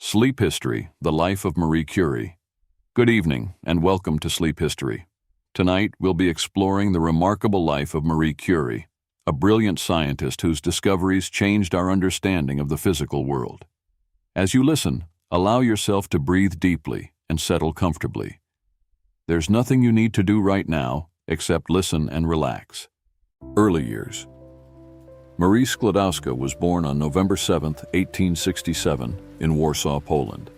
Sleep History, The Life of Marie Curie. Good evening, and welcome to Sleep History. Tonight, we'll be exploring the remarkable life of Marie Curie, a brilliant scientist whose discoveries changed our understanding of the physical world. As you listen, allow yourself to breathe deeply and settle comfortably. There's nothing you need to do right now except listen and relax. Early years. Marie Sklodowska was born on November 7, 1867, in Warsaw, Poland.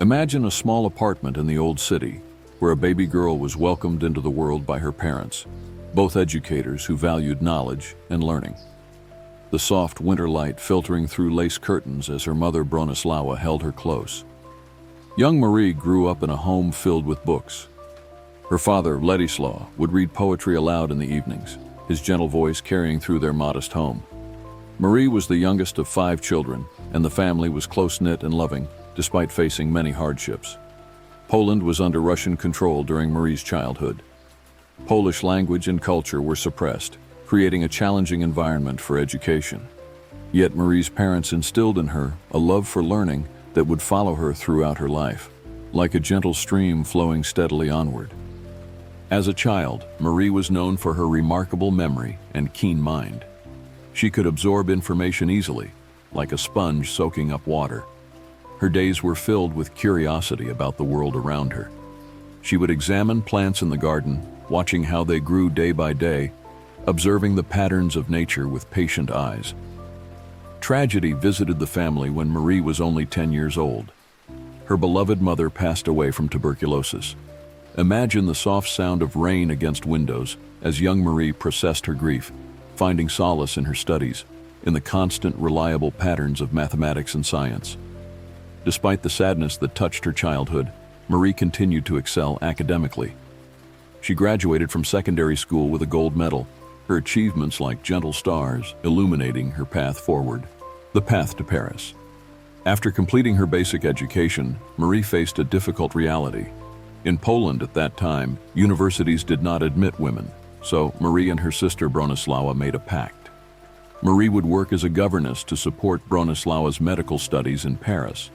Imagine a small apartment in the old city, where a baby girl was welcomed into the world by her parents, both educators who valued knowledge and learning. The soft winter light filtering through lace curtains as her mother Bronislawa held her close. Young Marie grew up in a home filled with books. Her father, Ladislaw, would read poetry aloud in the evenings, his gentle voice carrying through their modest home. Marie was the youngest of 5 children, and the family was close-knit and loving, despite facing many hardships. Poland was under Russian control during Marie's childhood. Polish language and culture were suppressed, creating a challenging environment for education. Yet Marie's parents instilled in her a love for learning that would follow her throughout her life, like a gentle stream flowing steadily onward. As a child, Marie was known for her remarkable memory and keen mind. She could absorb information easily, like a sponge soaking up water. Her days were filled with curiosity about the world around her. She would examine plants in the garden, watching how they grew day by day, observing the patterns of nature with patient eyes. Tragedy visited the family when Marie was only 10 years old. Her beloved mother passed away from tuberculosis. Imagine the soft sound of rain against windows as young Marie processed her grief, finding solace in her studies, in the constant, reliable patterns of mathematics and science. Despite the sadness that touched her childhood, Marie continued to excel academically. She graduated from secondary school with a gold medal, her achievements like gentle stars illuminating her path forward. The path to Paris. After completing her basic education, Marie faced a difficult reality. In Poland at that time, universities did not admit women, so Marie and her sister Bronislawa made a pact. Marie would work as a governess to support Bronislawa's medical studies in Paris.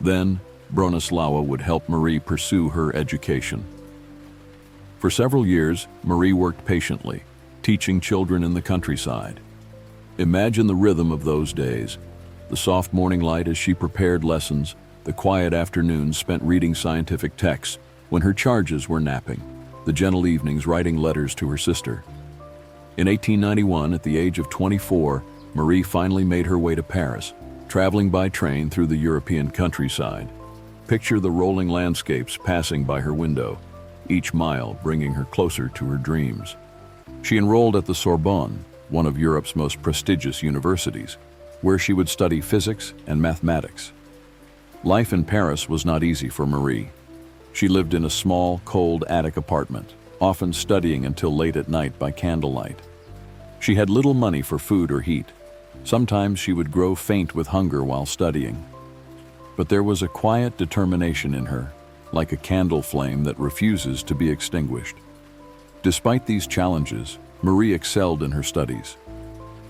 Then, Bronislawa would help Marie pursue her education. For several years, Marie worked patiently, teaching children in the countryside. Imagine the rhythm of those days, the soft morning light as she prepared lessons, the quiet afternoons spent reading scientific texts when her charges were napping, the gentle evenings writing letters to her sister. In 1891, at the age of 24, Marie finally made her way to Paris, traveling by train through the European countryside. Picture the rolling landscapes passing by her window, each mile bringing her closer to her dreams. She enrolled at the Sorbonne, one of Europe's most prestigious universities, where she would study physics and mathematics. Life in Paris was not easy for Marie. She lived in a small, cold attic apartment, often studying until late at night by candlelight. She had little money for food or heat. Sometimes she would grow faint with hunger while studying. But there was a quiet determination in her, like a candle flame that refuses to be extinguished. Despite these challenges, Marie excelled in her studies.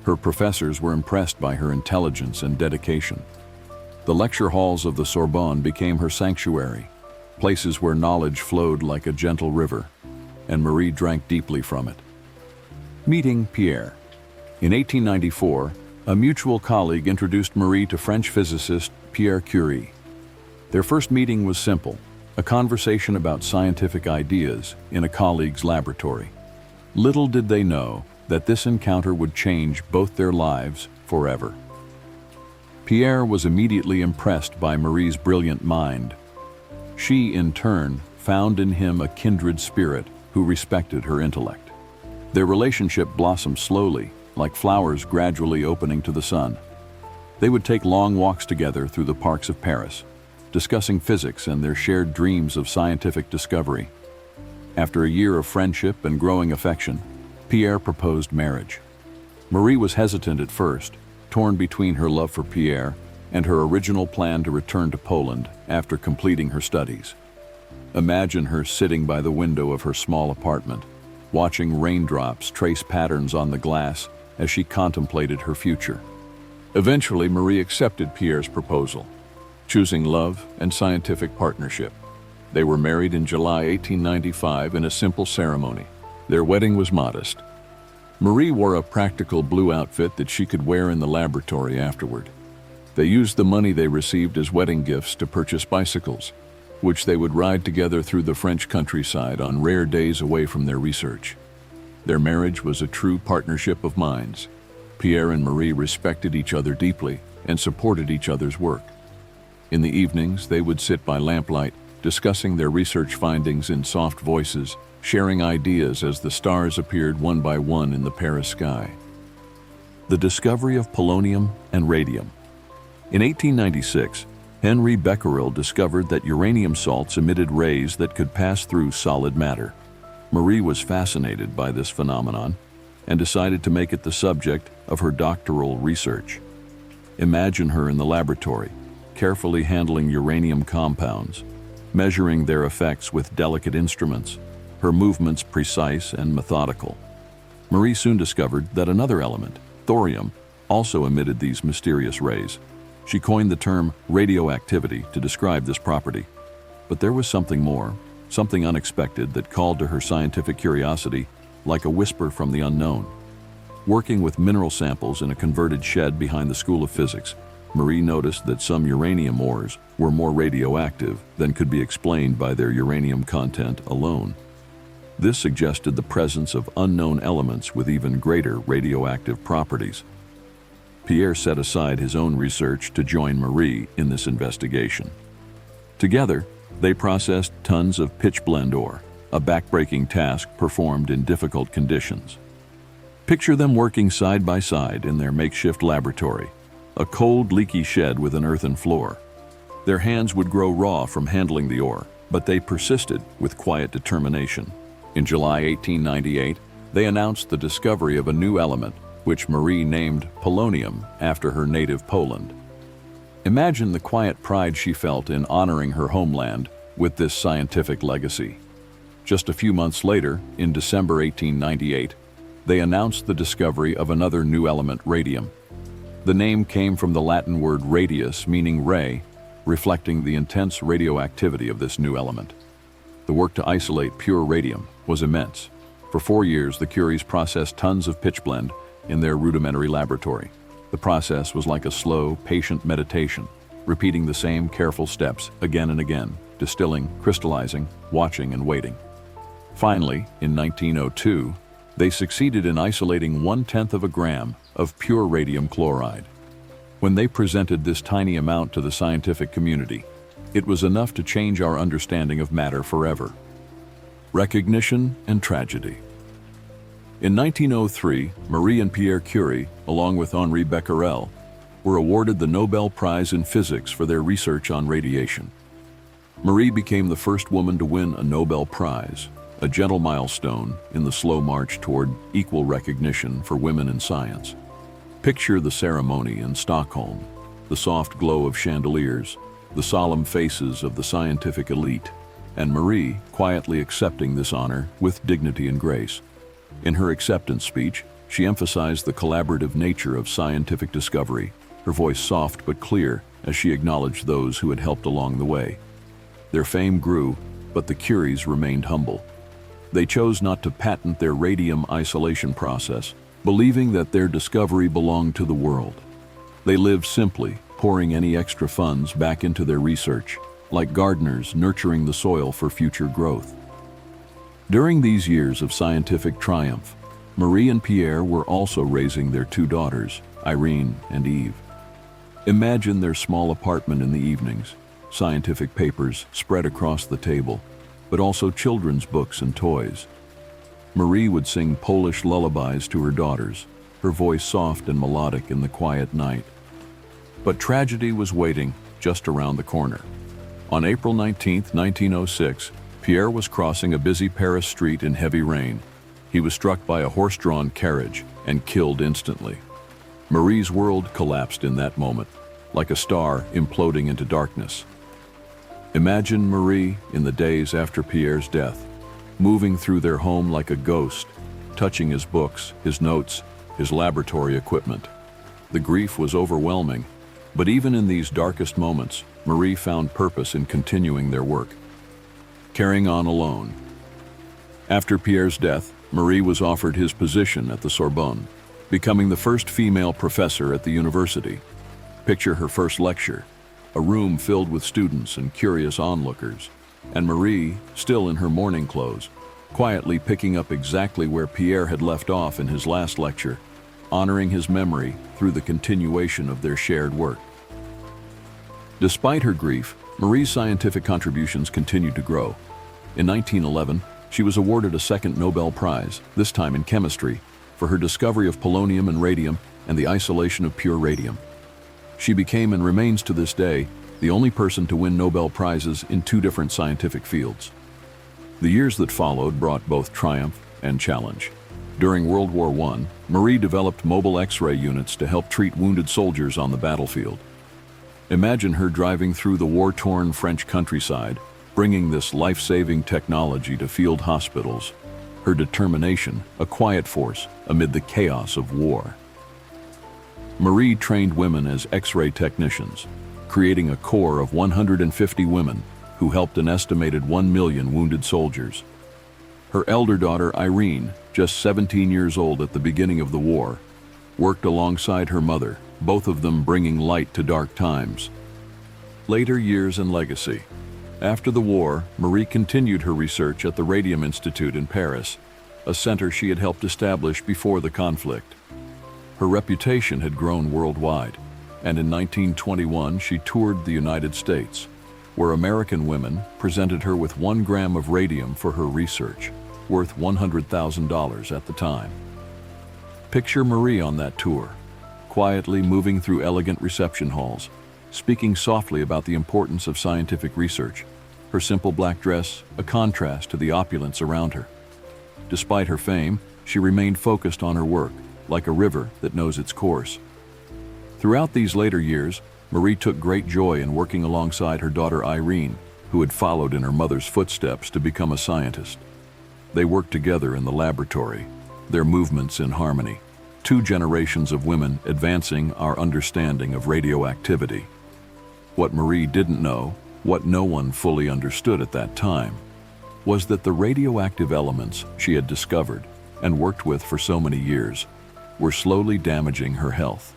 Her professors were impressed by her intelligence and dedication. The lecture halls of the Sorbonne became her sanctuary, places where knowledge flowed like a gentle river, and Marie drank deeply from it. Meeting Pierre. In 1894, a mutual colleague introduced Marie to French physicist Pierre Curie. Their first meeting was simple, a conversation about scientific ideas in a colleague's laboratory. Little did they know that this encounter would change both their lives forever. Pierre was immediately impressed by Marie's brilliant mind. She, in turn, found in him a kindred spirit who respected her intellect. Their relationship blossomed slowly, like flowers gradually opening to the sun. They would take long walks together through the parks of Paris, discussing physics and their shared dreams of scientific discovery. After a year of friendship and growing affection, Pierre proposed marriage. Marie was hesitant at first, torn between her love for Pierre and her original plan to return to Poland after completing her studies. Imagine her sitting by the window of her small apartment, watching raindrops trace patterns on the glass as she contemplated her future. Eventually, Marie accepted Pierre's proposal. choosing love and scientific partnership. They were married in July 1895 in a simple ceremony. Their wedding was modest. Marie wore a practical blue outfit that she could wear in the laboratory afterward. They used the money they received as wedding gifts to purchase bicycles, which they would ride together through the French countryside on rare days away from their research. Their marriage was a true partnership of minds. Pierre and Marie respected each other deeply and supported each other's work. In the evenings, they would sit by lamplight, discussing their research findings in soft voices, sharing ideas as the stars appeared one by one in the Paris sky. The discovery of polonium and radium. In 1896, Henri Becquerel discovered that uranium salts emitted rays that could pass through solid matter. Marie was fascinated by this phenomenon and decided to make it the subject of her doctoral research. Imagine her in the laboratory, carefully handling uranium compounds, measuring their effects with delicate instruments, her movements precise and methodical. Marie soon discovered that another element, thorium, also emitted these mysterious rays. She coined the term radioactivity to describe this property. But there was something more, something unexpected that called to her scientific curiosity like a whisper from the unknown. Working with mineral samples in a converted shed behind the School of Physics, Marie noticed that some uranium ores were more radioactive than could be explained by their uranium content alone. This suggested the presence of unknown elements with even greater radioactive properties. Pierre set aside his own research to join Marie in this investigation. Together, they processed tons of pitchblende ore, a backbreaking task performed in difficult conditions. Picture them working side by side in their makeshift laboratory, a cold, leaky shed with an earthen floor. Their hands would grow raw from handling the ore, but they persisted with quiet determination. In July 1898, they announced the discovery of a new element, which Marie named polonium after her native Poland. Imagine the quiet pride she felt in honoring her homeland with this scientific legacy. Just a few months later, in December 1898, they announced the discovery of another new element, radium. The name came from the Latin word radius, meaning ray, reflecting the intense radioactivity of this new element. The work to isolate pure radium was immense. For 4 years, the Curies processed tons of pitchblende in their rudimentary laboratory. The process was like a slow, patient meditation, repeating the same careful steps again and again, distilling, crystallizing, watching, and waiting. Finally, in 1902, they succeeded in isolating 1/10 of a gram of pure radium chloride. When they presented this tiny amount to the scientific community, it was enough to change our understanding of matter forever. Recognition and tragedy. In 1903, Marie and Pierre Curie, along with Henri Becquerel, were awarded the Nobel Prize in Physics for their research on radiation. Marie became the first woman to win a Nobel Prize, a gentle milestone in the slow march toward equal recognition for women in science. Picture the ceremony in Stockholm, the soft glow of chandeliers, the solemn faces of the scientific elite, and Marie quietly accepting this honor with dignity and grace. In her acceptance speech, she emphasized the collaborative nature of scientific discovery, her voice soft but clear as she acknowledged those who had helped along the way. Their fame grew, but the Curies remained humble. They chose not to patent their radium isolation process, believing that their discovery belonged to the world. They lived simply, pouring any extra funds back into their research, like gardeners nurturing the soil for future growth. During these years of scientific triumph, Marie and Pierre were also raising their 2 daughters, Irene and Eve. Imagine their small apartment in the evenings, scientific papers spread across the table, but also children's books and toys. Marie would sing Polish lullabies to her daughters, her voice soft and melodic in the quiet night. But tragedy was waiting just around the corner. On April 19, 1906, Pierre was crossing a busy Paris street in heavy rain. He was struck by a horse-drawn carriage and killed instantly. Marie's world collapsed in that moment, like a star imploding into darkness. Imagine Marie in the days after Pierre's death, moving through their home like a ghost, touching his books, his notes, his laboratory equipment. The grief was overwhelming, but even in these darkest moments, Marie found purpose in continuing their work. Carrying on alone. After Pierre's death, Marie was offered his position at the Sorbonne, becoming the first female professor at the university. Picture her first lecture, a room filled with students and curious onlookers, and Marie, still in her morning clothes, quietly picking up exactly where Pierre had left off in his last lecture, honoring his memory through the continuation of their shared work. Despite her grief, Marie's scientific contributions continued to grow. In 1911, she was awarded a second Nobel Prize, this time in chemistry, for her discovery of polonium and radium and the isolation of pure radium. She became and remains to this day the only person to win Nobel Prizes in two different scientific fields. The years that followed brought both triumph and challenge. During World War I, Marie developed mobile X-ray units to help treat wounded soldiers on the battlefield. Imagine her driving through the war-torn French countryside, bringing this life-saving technology to field hospitals. Her determination, a quiet force amid the chaos of war. Marie trained women as X-ray technicians, creating a corps of 150 women who helped an estimated 1 million wounded soldiers. Her elder daughter, Irene, just 17 years old at the beginning of the war, worked alongside her mother, both of them bringing light to dark times. Later years and legacy. After the war, Marie continued her research at the Radium Institute in Paris, a center she had helped establish before the conflict. Her reputation had grown worldwide, and in 1921 she toured the United States, where American women presented her with 1 gram of radium for her research, worth $100,000 at the time. Picture Marie on that tour, quietly moving through elegant reception halls, speaking softly about the importance of scientific research, her simple black dress a contrast to the opulence around her. Despite her fame, she remained focused on her work, like a river that knows its course. Throughout these later years, Marie took great joy in working alongside her daughter Irene, who had followed in her mother's footsteps to become a scientist. They worked together in the laboratory, their movements in harmony, 2 generations of women advancing our understanding of radioactivity. What Marie didn't know, what no one fully understood at that time, was that the radioactive elements she had discovered and worked with for so many years were slowly damaging her health.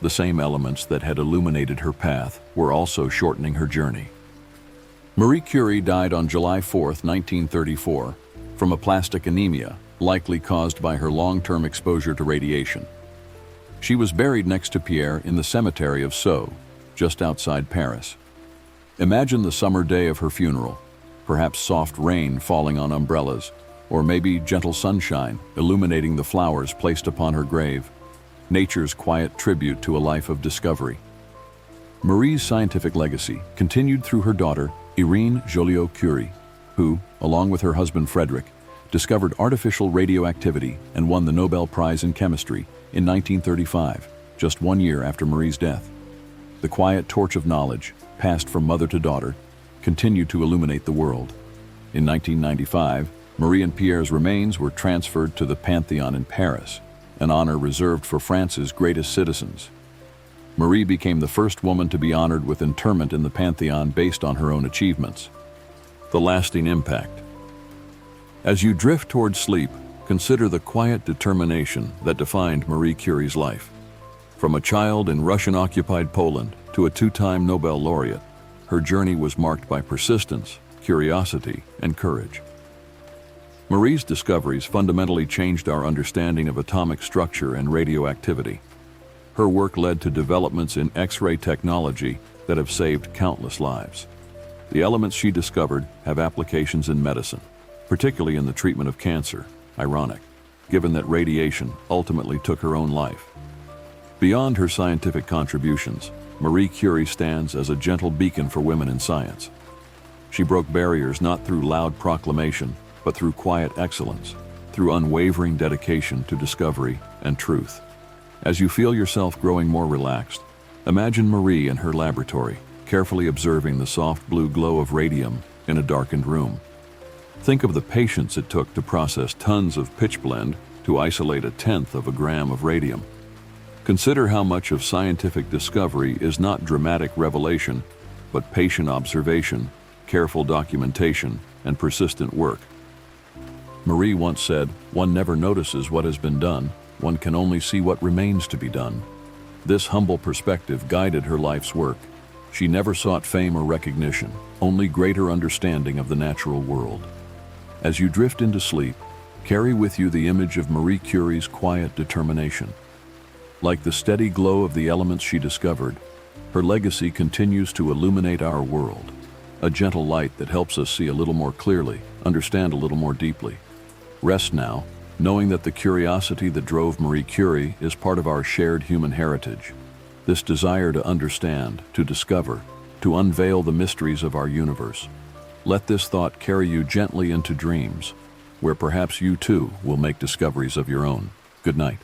The same elements that had illuminated her path were also shortening her journey. Marie Curie died on July 4, 1934, from aplastic anemia, likely caused by her long-term exposure to radiation. She was buried next to Pierre in the cemetery of Sceaux, just outside Paris. Imagine the summer day of her funeral, perhaps soft rain falling on umbrellas, or maybe gentle sunshine illuminating the flowers placed upon her grave, nature's quiet tribute to a life of discovery. Marie's scientific legacy continued through her daughter, Irene Joliot-Curie, who, along with her husband Frederick, discovered artificial radioactivity and won the Nobel Prize in Chemistry in 1935, just 1 year after Marie's death. The quiet torch of knowledge, passed from mother to daughter, continued to illuminate the world. In 1995, Marie and Pierre's remains were transferred to the Pantheon in Paris, an honor reserved for France's greatest citizens. Marie became the first woman to be honored with interment in the Pantheon based on her own achievements. The lasting impact. As you drift toward sleep, consider the quiet determination that defined Marie Curie's life. From a child in Russian-occupied Poland to a 2-time Nobel laureate, her journey was marked by persistence, curiosity, and courage. Marie's discoveries fundamentally changed our understanding of atomic structure and radioactivity. Her work led to developments in X-ray technology that have saved countless lives. The elements she discovered have applications in medicine, particularly in the treatment of cancer. Ironic, given that radiation ultimately took her own life. Beyond her scientific contributions, Marie Curie stands as a gentle beacon for women in science. She broke barriers not through loud proclamation, but through quiet excellence, through unwavering dedication to discovery and truth. As you feel yourself growing more relaxed, imagine Marie in her laboratory, carefully observing the soft blue glow of radium in a darkened room. Think of the patience it took to process tons of pitchblende to isolate 1/10 of a gram of radium. Consider how much of scientific discovery is not dramatic revelation, but patient observation, careful documentation, and persistent work. Marie once said, "One never notices what has been done, one can only see what remains to be done." This humble perspective guided her life's work. She never sought fame or recognition, only greater understanding of the natural world. As you drift into sleep, carry with you the image of Marie Curie's quiet determination. Like the steady glow of the elements she discovered, her legacy continues to illuminate our world, a gentle light that helps us see a little more clearly, understand a little more deeply. Rest now, knowing that the curiosity that drove Marie Curie is part of our shared human heritage. This desire to understand, to discover, to unveil the mysteries of our universe. Let this thought carry you gently into dreams, where perhaps you too will make discoveries of your own. Good night.